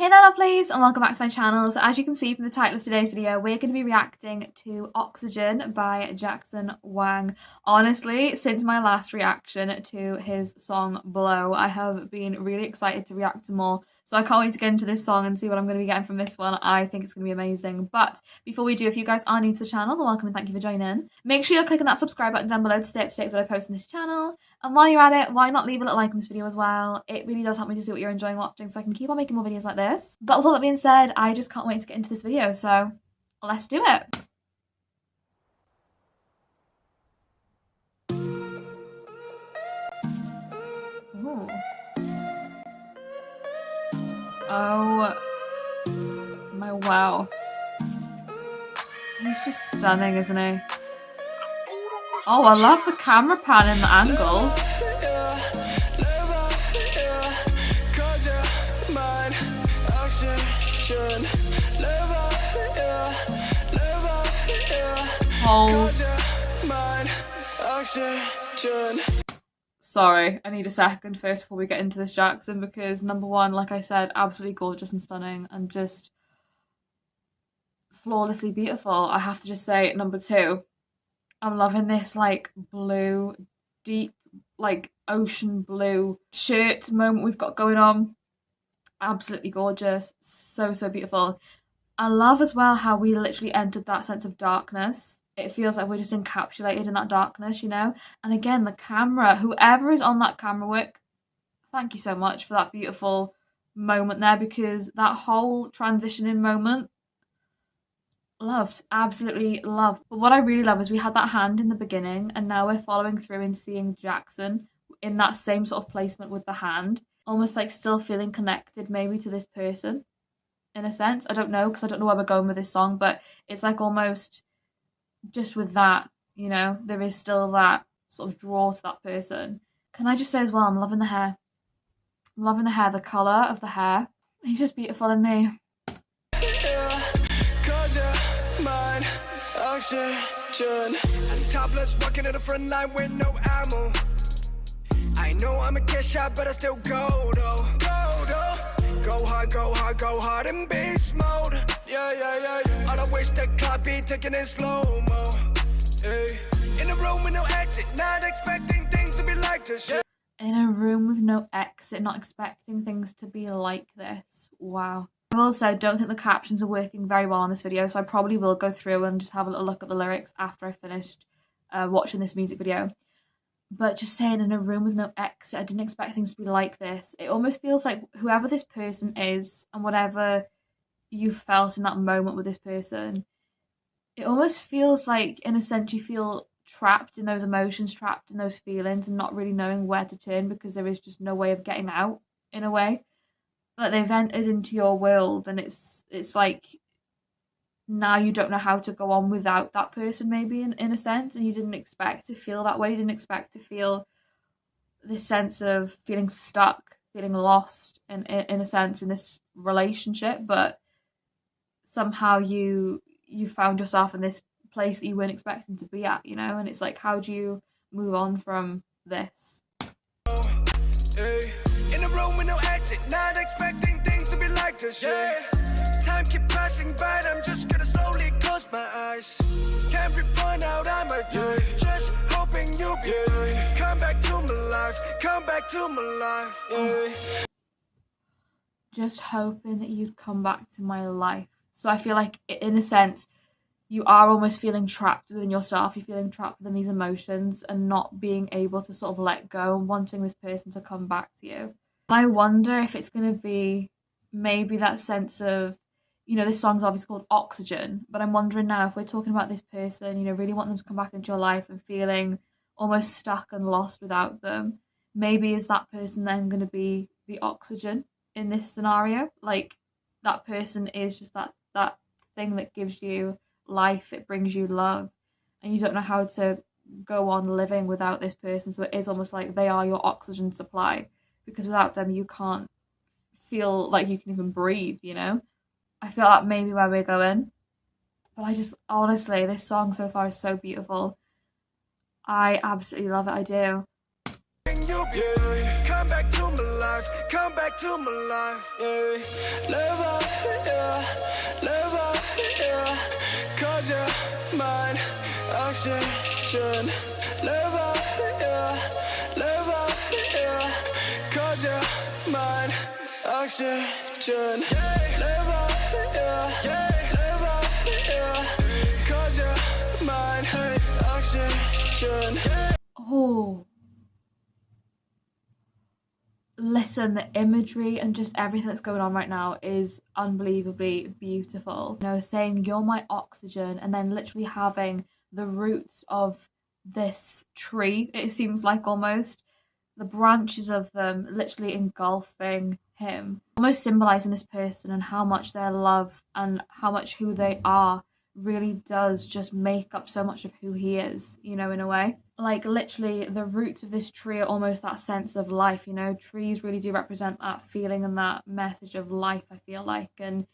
Hey there lovelies and welcome back to my channel. So as you can see from the title of today's video, we're going to be reacting to Oxygen by Jackson Wang. Honestly, since my last reaction to his song Blow, I have been really excited to react to more. So I can't wait to get into this song and see what I'm going to be getting from this one. I think it's going to be amazing. But before we do, if you guys are new to the channel, then welcome and thank you for joining. Make sure you're clicking that subscribe button down below to stay up to date with what I post on this channel. And while you're at it, why not leave a little like on this video as well? It really does help me to see what you're enjoying watching so I can keep on making more videos like this. But with all that being said, I just can't wait to get into this video, so let's do it. Ooh. Oh my wow. He's just stunning, isn't he? Oh, I love the camera pan and the angles. Oh. Sorry, I need a second first before we get into this Jackson, because number one, like I said, absolutely gorgeous and stunning and just flawlessly beautiful. I have to just say, number two, I'm loving this like blue, deep, like ocean blue shirt moment we've got going on. Absolutely gorgeous. So beautiful. I love as well how we literally entered that sense of darkness. It feels like we're just encapsulated in that darkness, you know? And again, the camera, whoever is on that camera work, thank you so much for that beautiful moment there, because that whole transitioning moment, loved, absolutely loved. But what I really love is we had that hand in the beginning and now we're following through and seeing Jackson in that same sort of placement with the hand, almost like still feeling connected maybe to this person in a sense. I don't know, because I don't know where we're going with this song, but it's like almost just with that, you know, there is still that sort of draw to that person. Can I just say as well, I'm loving the hair. I'm loving the hair, the colour of the hair. He's just beautiful, isn't he? Topless, walking to the front line with no ammo. I know I'm a cash shot, but I still go though. Go hard, go hard, go hard in beast mode. Yeah. I don't wish the clock be ticking in slow-mo. Hey. In a room with no exit, not expecting things to be like this. In a room with no exit, not expecting things to be like this. Wow. I will say, I don't think the captions are working very well on this video, so I probably will go through and just have a little look at the lyrics after I finished watching this music video. But just saying, in a room with no exit, I didn't expect things to be like this. It almost feels like whoever this person is and whatever you felt in that moment with this person, it almost feels like, in a sense, you feel trapped in those emotions, trapped in those feelings and not really knowing where to turn because there is just no way of getting out, in a way. Like they've entered into your world and it's like now you don't know how to go on without that person, maybe in a sense, and you didn't expect to feel that way. You didn't expect to feel this sense of feeling stuck, feeling lost in a sense in this relationship, but somehow you found yourself in this place that you weren't expecting to be at, you know? And it's like, how do you move on from this? In a room with no exit, not expecting things to be like this, yeah. Time keep passing by, I'm just gonna slowly close my eyes. Can't be fun out, I'm a day. Just hoping you'll be come back to my life, come back to my life. Just hoping that you'd come back to my life. So I feel like, in a sense, you are almost feeling trapped within yourself. You're feeling trapped within these emotions and not being able to sort of let go and wanting this person to come back to you. I wonder if it's going to be maybe that sense of, you know, this song's obviously called Oxygen, but I'm wondering now if we're talking about this person, you know, really wanting them to come back into your life and feeling almost stuck and lost without them, maybe is that person then going to be the oxygen in this scenario? Like, that person is just that thing that gives you life, it brings you love, and you don't know how to go on living without this person, so it is almost like they are your oxygen supply, because without them you can't feel like you can even breathe, you know? I feel that maybe where we're going. But I just, honestly, this song so far is so beautiful. I absolutely love it, I do. Come back to my life, come back to my life. oxygen. Live off, yeah, live off, yeah, 'cause you're mine. Oxygen. Oh, listen, the imagery and just everything that's going on right now is unbelievably beautiful. You know, saying you're my oxygen and then literally having the roots of this tree, it seems like almost, the branches of them literally engulfing him, almost symbolizing this person and how much their love and how much who they are really does just make up so much of who he is, you know, in a way. Like literally the roots of this tree are almost that sense of life, you know. Trees really do represent that feeling and that message of life, I feel like. And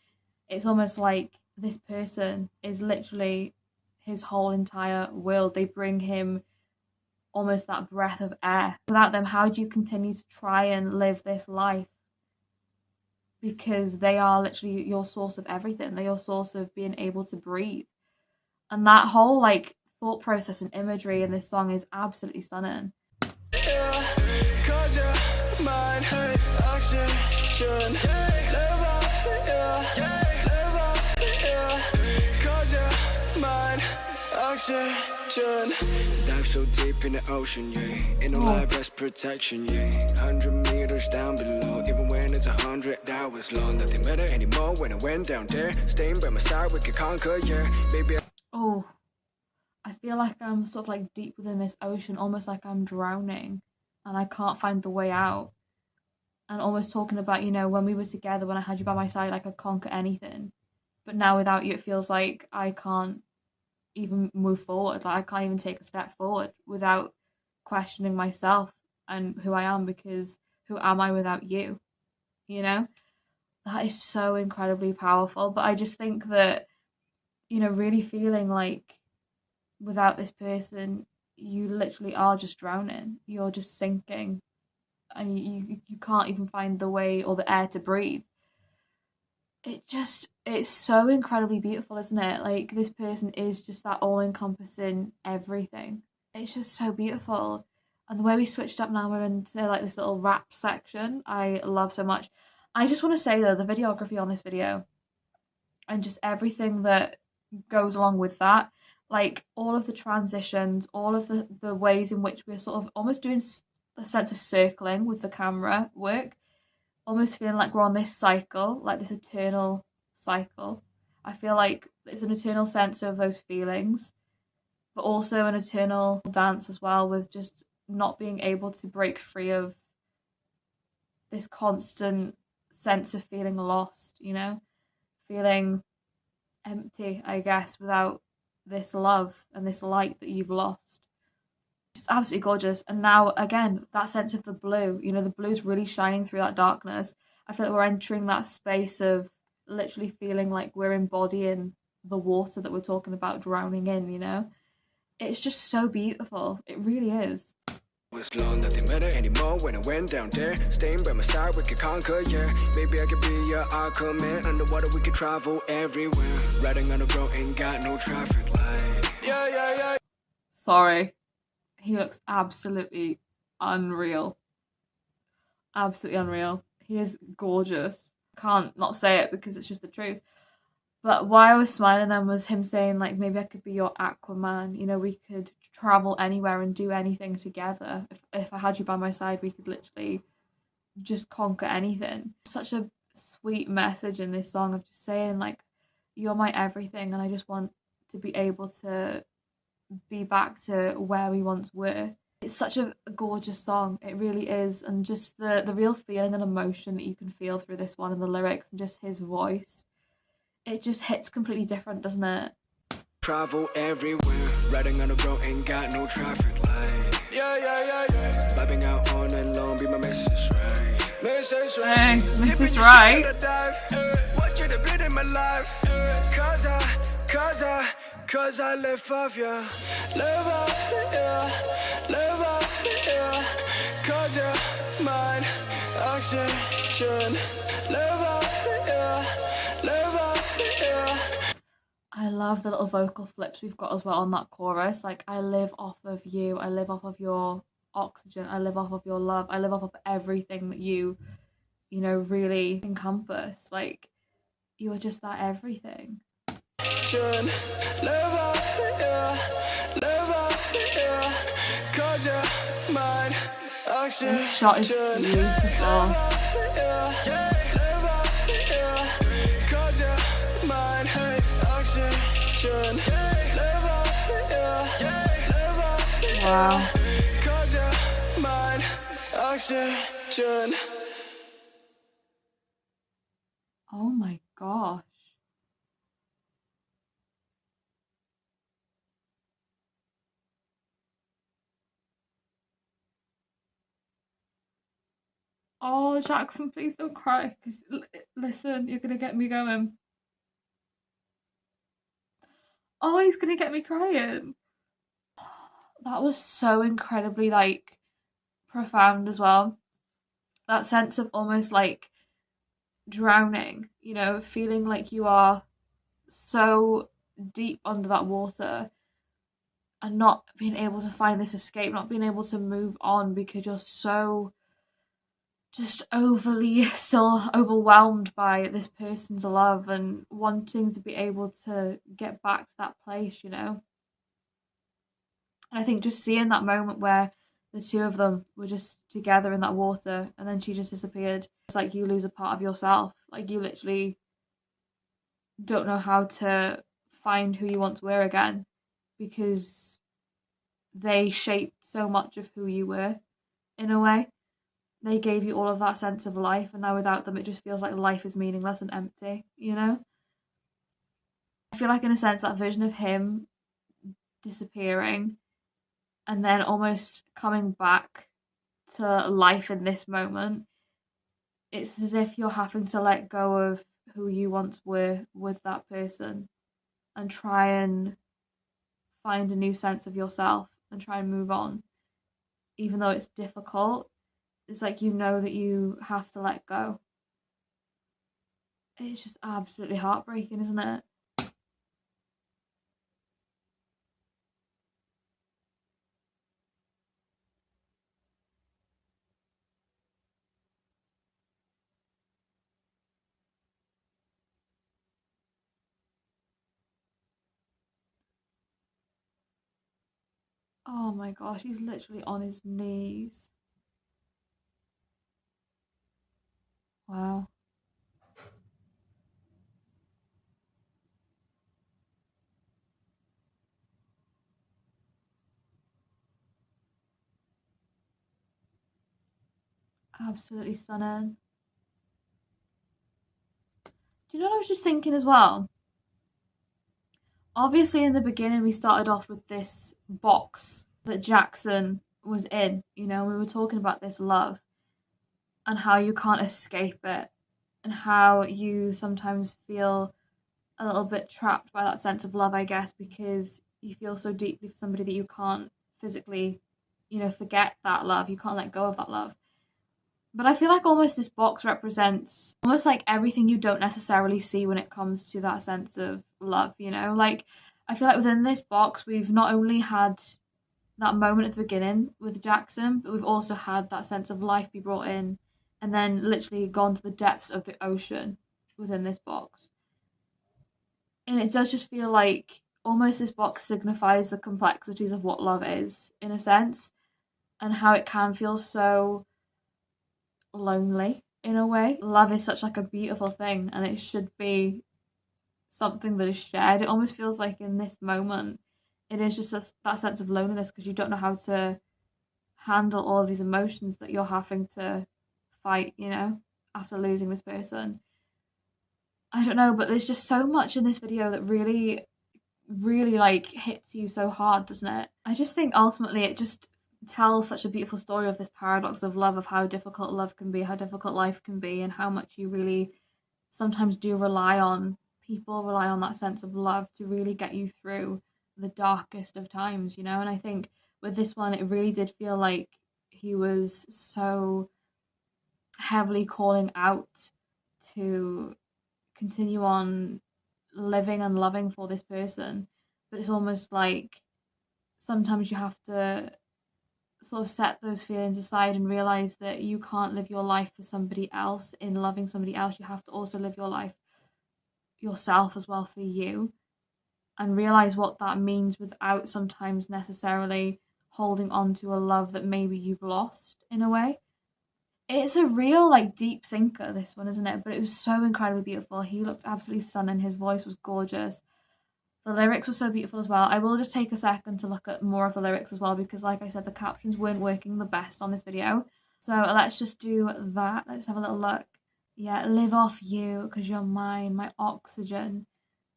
it's almost like this person is literally his whole entire world. They bring him almost that breath of air. Without them, how do you continue to try and live this life? Because they are literally your source of everything. They're your source of being able to breathe. And that whole like thought process and imagery in this song is absolutely stunning. Yeah, 'cause you're mine. Oxygen. Live off, yeah, live off, yeah, 'cause you're mine. Oxygen. Dive so deep in the ocean, yeah. In no life as protection, yeah. 100 meters down below, even when it's 100 hours long. Nothing matter anymore when I went down there. Staying by my side, we could conquer, yeah. Baby. Oh, I feel like I'm sort of like deep within this ocean, almost like I'm drowning and I can't find the way out. And almost talking about, you know, when we were together, when I had you by my side, I could conquer anything. But now without you, it feels like I can't even move forward. Like I can't even take a step forward without questioning myself and who I am, because who am I without you? You know? That is so incredibly powerful. But I just think that, you know, really feeling like without this person, you literally are just drowning. You're just sinking and you can't even find the way or the air to breathe. It's so incredibly beautiful, isn't it? Like this person is just that all-encompassing everything. It's just so beautiful. And the way we switched up now, we're into like this little rap section, I love so much. I just want to say though, the videography on this video and just everything that goes along with that, like all of the transitions, all of the ways in which we're sort of almost doing a sense of circling with the camera work, almost feeling like we're on this cycle, like this eternal cycle. I feel like it's an eternal sense of those feelings, but also an eternal dance as well, with just not being able to break free of this constant sense of feeling lost, you know, feeling empty, I guess, without this love and this light that you've lost. It's absolutely gorgeous. And now again, that sense of the blue, you know, the blue's really shining through that darkness. I feel like we're entering that space of literally feeling like we're embodying the water that we're talking about drowning in, you know. It's just so beautiful. It really is. Was long, nothing matter anymore when I went down there. Staying by my side, we could conquer, yeah. Maybe I could be your Aquaman. Underwater, we could travel everywhere. Riding on a road, ain't got no traffic light. Yeah, yeah, yeah. Sorry. He looks absolutely unreal. Absolutely unreal. He is gorgeous. Can't not say it because it's just the truth. But why I was smiling then was him saying, like, maybe I could be your Aquaman. You know, we could travel anywhere and do anything together. If I had you by my side, we could literally just conquer anything. Such a sweet message in this song of just saying, like, you're my everything and I just want to be able to be back to where we once were. It's such a gorgeous song, it really is, and just the real feeling and emotion that you can feel through this one and the lyrics and just his voice, it just hits completely different, doesn't it? Travel everywhere, riding on a road, ain't got no traffic light. Yeah, yeah, yeah, yeah. Vibing out on and long, be my missus right. Missus right. Hey, Mrs. Right. Want you to be in my life. Cause I live off you. Live off, yeah. Live off, yeah. Cause you're mine. Oxygen. Live off, yeah. Live off, yeah. I love the little vocal flips we've got as well on that chorus. Like, I live off of you. I live off of your oxygen. I live off of your love. I live off of everything that you you know, really encompass. Like, you were just that everything. The shot is beautiful. Wow. Oh my gosh. Oh, Jackson, please don't cry. Cause listen, you're gonna get me going. Oh, he's gonna get me crying. That was so incredibly like profound as well. That sense of almost like drowning, you know, feeling like you are so deep under that water and not being able to find this escape, not being able to move on because you're so just overly still overwhelmed by this person's love and wanting to be able to get back to that place, you know. And I think just seeing that moment where the two of them were just together in that water and then she just disappeared, it's like you lose a part of yourself. Like you literally don't know how to find who you once were again because they shaped so much of who you were in a way. They gave you all of that sense of life, and now without them, it just feels like life is meaningless and empty, you know? I feel like, in a sense, that vision of him disappearing and then almost coming back to life in this moment, it's as if you're having to let go of who you once were with that person and try and find a new sense of yourself and try and move on. Even though it's difficult, it's like you know that you have to let go. It's just absolutely heartbreaking, isn't it? Oh my gosh, he's literally on his knees. Wow. Absolutely stunning. Do you know what I was just thinking as well? Obviously, in the beginning, we started off with this box that Jackson was in. You know, we were talking about this love and how you can't escape it, and how you sometimes feel a little bit trapped by that sense of love, I guess, because you feel so deeply for somebody that you can't physically, you know, forget that love. You can't let go of that love. But I feel like almost this box represents almost like everything you don't necessarily see when it comes to that sense of love, you know? Like, I feel like within this box, we've not only had that moment at the beginning with Jackson, but we've also had that sense of life be brought in and then literally gone to the depths of the ocean within this box. And it does just feel like almost this box signifies the complexities of what love is, in a sense, and how it can feel so lonely in a way. Love is such like a beautiful thing and it should be something that is shared. It almost feels like in this moment it is just that sense of loneliness because you don't know how to handle all of these emotions that you're having to fight, you know, after losing this person. I don't know, but there's just so much in this video that really like hits you so hard, doesn't it? I just think ultimately it just tells such a beautiful story of this paradox of love, of how difficult love can be, how difficult life can be, and how much you really sometimes do rely on people, rely on that sense of love to really get you through the darkest of times, you know? And I think with this one, it really did feel like he was so heavily calling out to continue on living and loving for this person. But it's almost like sometimes you have to sort of set those feelings aside and realize that you can't live your life for somebody else. In loving somebody else, you have to also live your life yourself as well for you, and realize what that means without sometimes necessarily holding on to a love that maybe you've lost in a way. It's a real like deep thinker, this one, isn't it? But it was so incredibly beautiful. He looked absolutely stunning. His voice was gorgeous. The lyrics were so beautiful as well. I will just take a second to look at more of the lyrics as well, because like I said, the captions weren't working the best on this video. So let's just do that. Let's have a little look. Yeah, live off you because you're mine, my oxygen.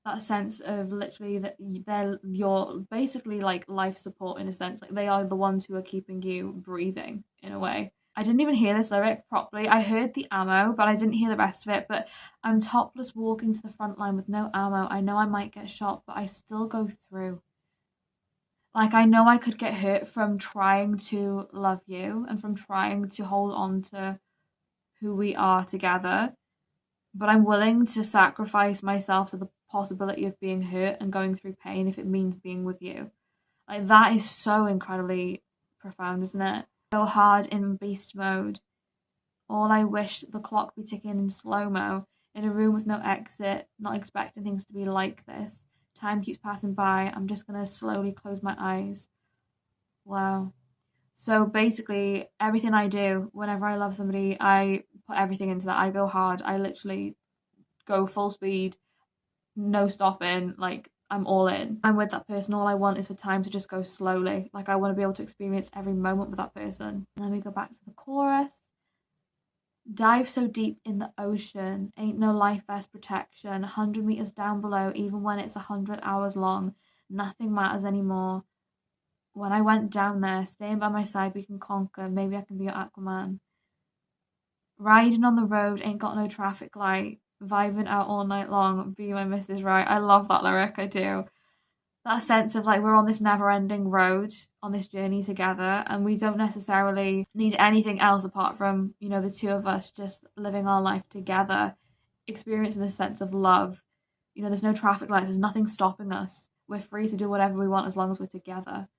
That sense of literally that they're your basically like life support in a sense. Like they are the ones who are keeping you breathing in a way. I didn't even hear this lyric properly. I heard the ammo, but I didn't hear the rest of it. But I'm topless walking to the front line with no ammo. I know I might get shot, but I still go through. Like, I know I could get hurt from trying to love you and from trying to hold on to who we are together. But I'm willing to sacrifice myself to the possibility of being hurt and going through pain if it means being with you. Like, that is so incredibly profound, isn't it? Go hard in beast mode. All I wish the clock be ticking in slow-mo, in a room with no exit, not expecting things to be like this. Time keeps passing by, I'm just gonna slowly close my eyes. Wow. So basically, everything I do, whenever I love somebody, I put everything into that. I go hard, I literally go full speed, no stopping, like I'm all in. I'm with that person, all I want is for time to just go slowly. Like I want to be able to experience every moment with that person. And then we go back to the chorus. Dive so deep in the ocean, ain't no life vest protection, 100 meters down below, even when it's 100 hours long, nothing matters anymore. When I went down there, staying by my side, we can conquer, maybe I can be your Aquaman. Riding on the road, ain't got no traffic light, vibing out all night long, be my Mrs. Right. I love that lyric, I do. That sense of like we're on this never-ending road, on this journey together, and we don't necessarily need anything else apart from, you know, the two of us just living our life together, experiencing this sense of love. You know, there's no traffic lights, there's nothing stopping us. We're free to do whatever we want as long as we're together.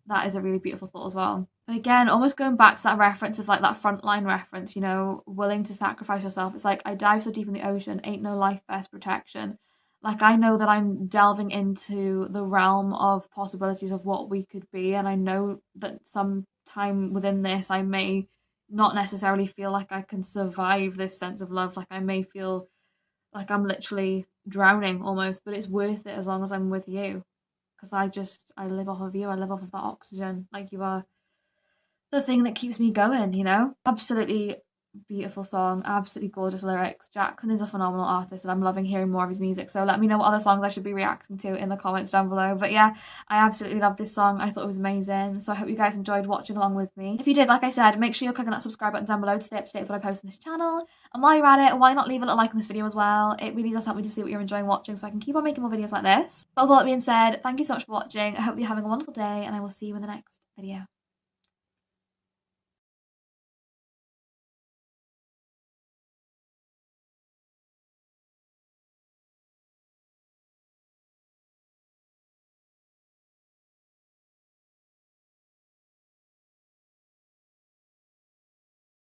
That is a really beautiful thought as well. But again, almost going back to that reference of like that frontline reference, you know, willing to sacrifice yourself. It's like I dive so deep in the ocean, ain't no life vest protection. Like I know that I'm delving into the realm of possibilities of what we could be, and I know that sometime within this I may not necessarily feel like I can survive this sense of love. Like I may feel like I'm literally drowning almost, but it's worth it as long as I'm with you. Because I live off of you. I live off of that oxygen. Like you are the thing that keeps me going, you know? Absolutely beautiful song, absolutely gorgeous lyrics. Jackson is a phenomenal artist and I'm loving hearing more of his music. So let me know what other songs I should be reacting to in the comments down below. But yeah, I absolutely love this song. I thought it was amazing. So I hope you guys enjoyed watching along with me. If you did, like I said, make sure you're clicking that subscribe button down below to stay up to date with what I post on this channel. And while you're at it, why not leave a little like on this video as well? It really does help me to see what you're enjoying watching so I can keep on making more videos like this. But with all that being said, thank you so much for watching. I hope you're having a wonderful day and I will see you in the next video.